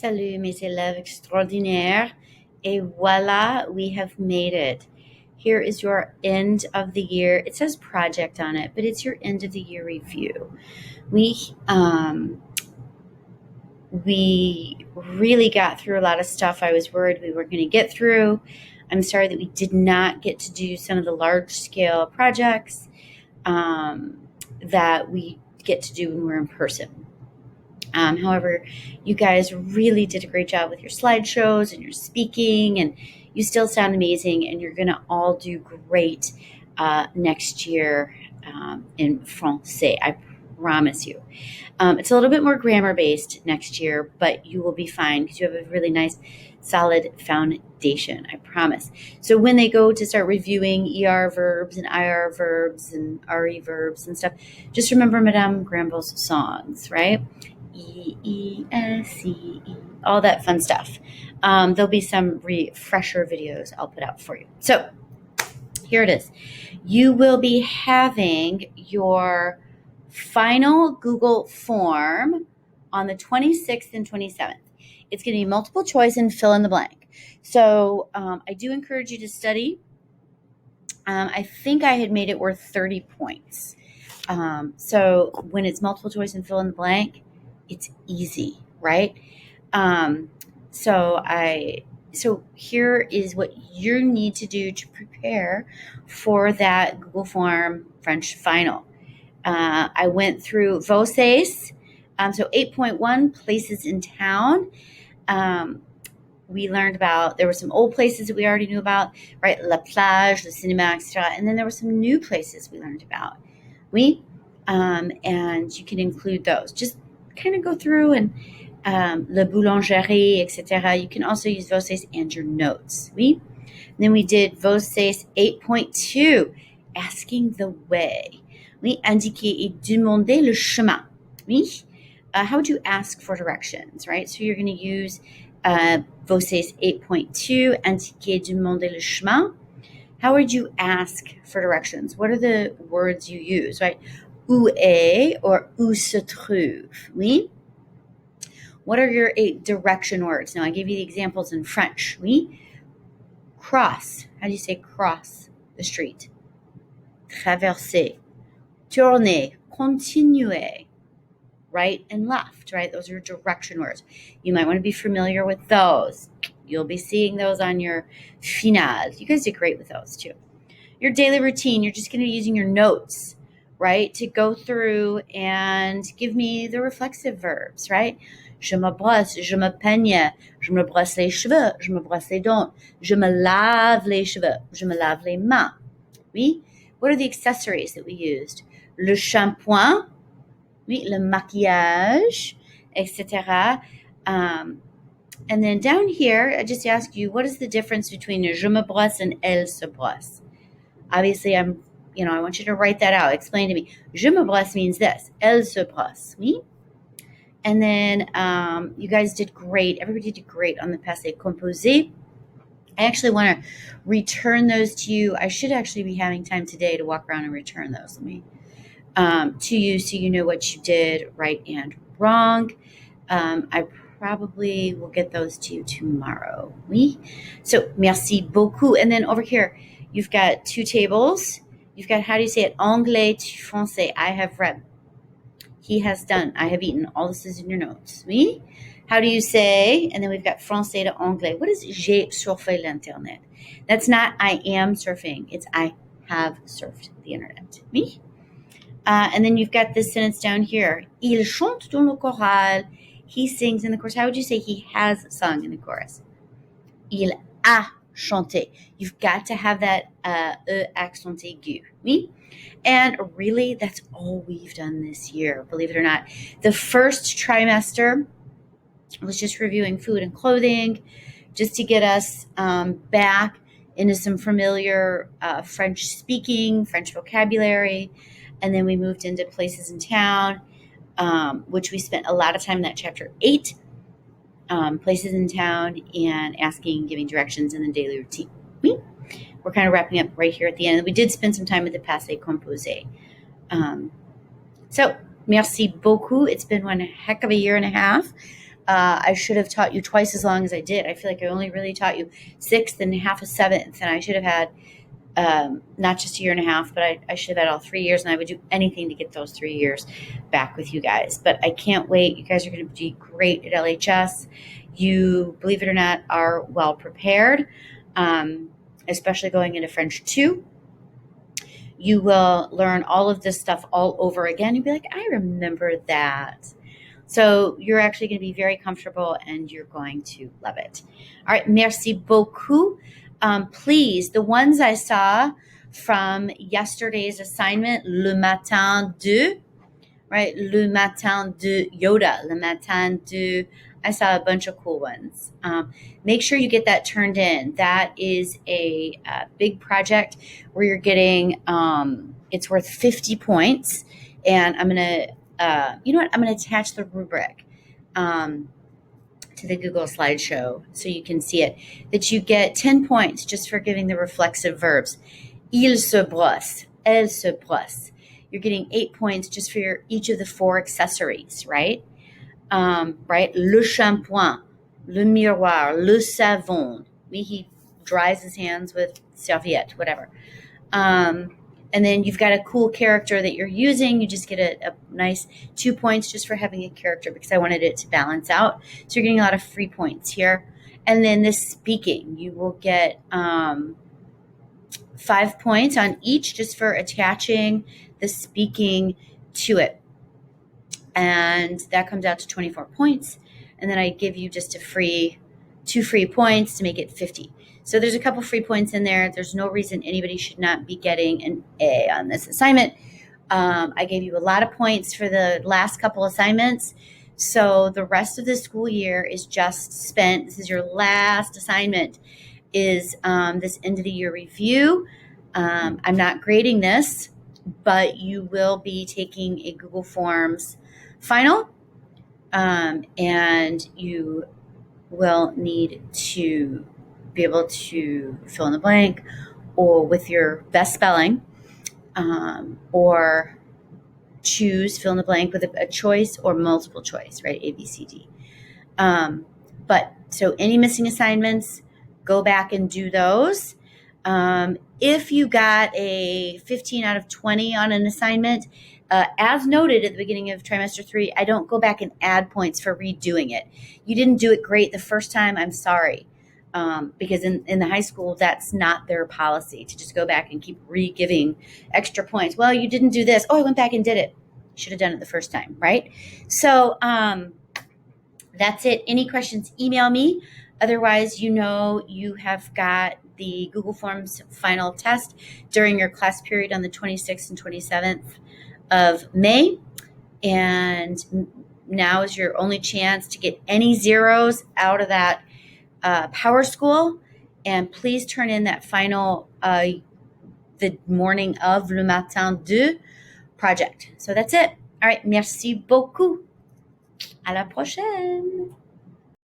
Salut mes élèves extraordinaires. Et voila, we have made it. Here is your end of the year. It says project on it, but it's your end of the year review. We really got through a lot of stuff I was worried we weren't going to get through. I'm sorry that we did not get to do some of the large scale projects that we get to do when we're in person. However, you guys really did a great job with your slideshows and your speaking, and you still sound amazing, and you're going to all do great next year in Francais. I promise you. It's a little bit more grammar-based next year, but you will be fine because you have a really nice, solid foundation, I promise. So when they go to start reviewing ER verbs and IR verbs and RE verbs and stuff, just remember Madame Gramble's songs, right? E-E-S-E-E, all that fun stuff. There'll be some refresher videos I'll put out for you. So here it is. You will be having your final Google form on the 26th and 27th. It's going to be multiple choice and fill in the blank. So I do encourage you to study. I think I had made it worth 30 points. So when it's multiple choice and fill in the blank, it's easy, right? So here is what you need to do to prepare for that Google Form French final. I went through Vosses, so 8.1 places in town. We learned about, there were some old places that we already knew about, right? La Plage, the Cinéma, etc. And then there were some new places we learned about. And you can include those. Just kind of go through and Le Boulangerie, etc. You can also use Vosses and your notes. Then we did Vosses 8.2, asking the way. Indiquer et demander le chemin. How would you ask for directions, right? So you're going to use Vosses 8.2, indiquer et demander le chemin. How would you ask for directions? What are the words you use, right? Où est or où se trouve? What are your 8 direction words? Now, I gave you the examples in French. Cross. How do you say cross the street? Traverser. Tourner. Continuer. Right and left, right? Those are direction words. You might want to be familiar with those. You'll be seeing those on your finale. You guys did great with those too. Your daily routine, you're just going to be using your notes, right, to go through and give me the reflexive verbs, right? Je me brosse, je me peigne, je me brosse les cheveux, je me brosse les dents, je me lave les cheveux, je me lave les mains. What are the accessories that we used? Le shampoing, le maquillage, etc. And then down here, I just ask you, what is the difference between je me brosse and elle se brosse? Obviously, I want you to write that out. Explain to me. Je me brosse means this. Elle se brosse. And then you guys did great. Everybody did great on the passé composé. I actually want to return those to you. I should actually be having time today to walk around and return those to you so you know what you did right and wrong. I probably will get those to you tomorrow. So, merci beaucoup. And then over here, you've got 2 tables. You've got, how do you say it? Anglais to français. I have read. He has done. I have eaten. All this is in your notes. How do you say? And then we've got français to anglais. What is j'ai surfé l'internet? That's not I am surfing. It's I have surfed the internet. And then you've got this sentence down here. Il chante dans le choral. He sings in the chorus. How would you say he has sung in the chorus? Il a chanté. You've got to have that accent aigu. And really, that's all we've done this year, believe it or not. The first trimester was just reviewing food and clothing, just to get us back into some familiar French speaking, French vocabulary. And then we moved into places in town, which we spent a lot of time in that chapter 8, places in town and asking, giving directions in the daily routine. We're kind of wrapping up right here at the end. We did spend some time with the passé composé. So, merci beaucoup. It's been one heck of a year and a half. I should have taught you twice as long as I did. I feel like I only really taught you sixth and half of seventh, and I should have had not just a year and a half, but I should have had all 3 years, and I would do anything to get those 3 years back with you guys. But I can't wait. You guys are going to be great at LHS. You, believe it or not, are well prepared, especially going into French 2. You will learn all of this stuff all over again. You'll be like, I remember that. So you're actually going to be very comfortable and you're going to love it. All right. Merci beaucoup. Please, the ones I saw from yesterday's assignment, Le Matin de, right? Le Matin de Yoda, Le Matin de, I saw a bunch of cool ones. Make sure you get that turned in. That is a big project where you're getting, it's worth 50 points. And I'm going to, you know what? I'm going to attach the rubric to the Google slideshow so you can see it, that you get 10 points just for giving the reflexive verbs. Il se brosse, elle se brosse. You're getting 8 points just for each of the 4 accessories, right? Right? Le shampoing, le miroir, le savon. He dries his hands with serviette, whatever. And then you've got a cool character that you're using. You just get a nice 2 points just for having a character because I wanted it to balance out. So you're getting a lot of free points here. And then this speaking, you will get 5 points on each just for attaching the speaking to it. And that comes out to 24 points. And then I give you just 2 free points to make it 50. So there's a couple free points in there. There's no reason anybody should not be getting an A on this assignment. I gave you a lot of points for the last couple assignments. So the rest of the school year is just spent. This is your last assignment, is this end of the year review. I'm not grading this, but you will be taking a Google Forms final, and you will need to be able to fill in the blank or with your best spelling, or choose fill in the blank with a choice or multiple choice, right? A, B, C, D. But so any missing assignments, go back and do those. If you got a 15 out of 20 on an assignment, as noted at the beginning of trimester 3, I don't go back and add points for redoing it. You didn't do it great the first time, I'm sorry. Because in the high school, that's not their policy to just go back and keep re-giving extra points. Well, you didn't do this. Oh, I went back and did it. Should have done it the first time, right? So that's it. Any questions, email me. Otherwise, you have got the Google Forms final test during your class period on the 26th and 27th of May. And now is your only chance to get any zeros out of that Power School, and please turn in that final the morning of Le Matin de project. So that's it. All right, merci beaucoup. À la prochaine.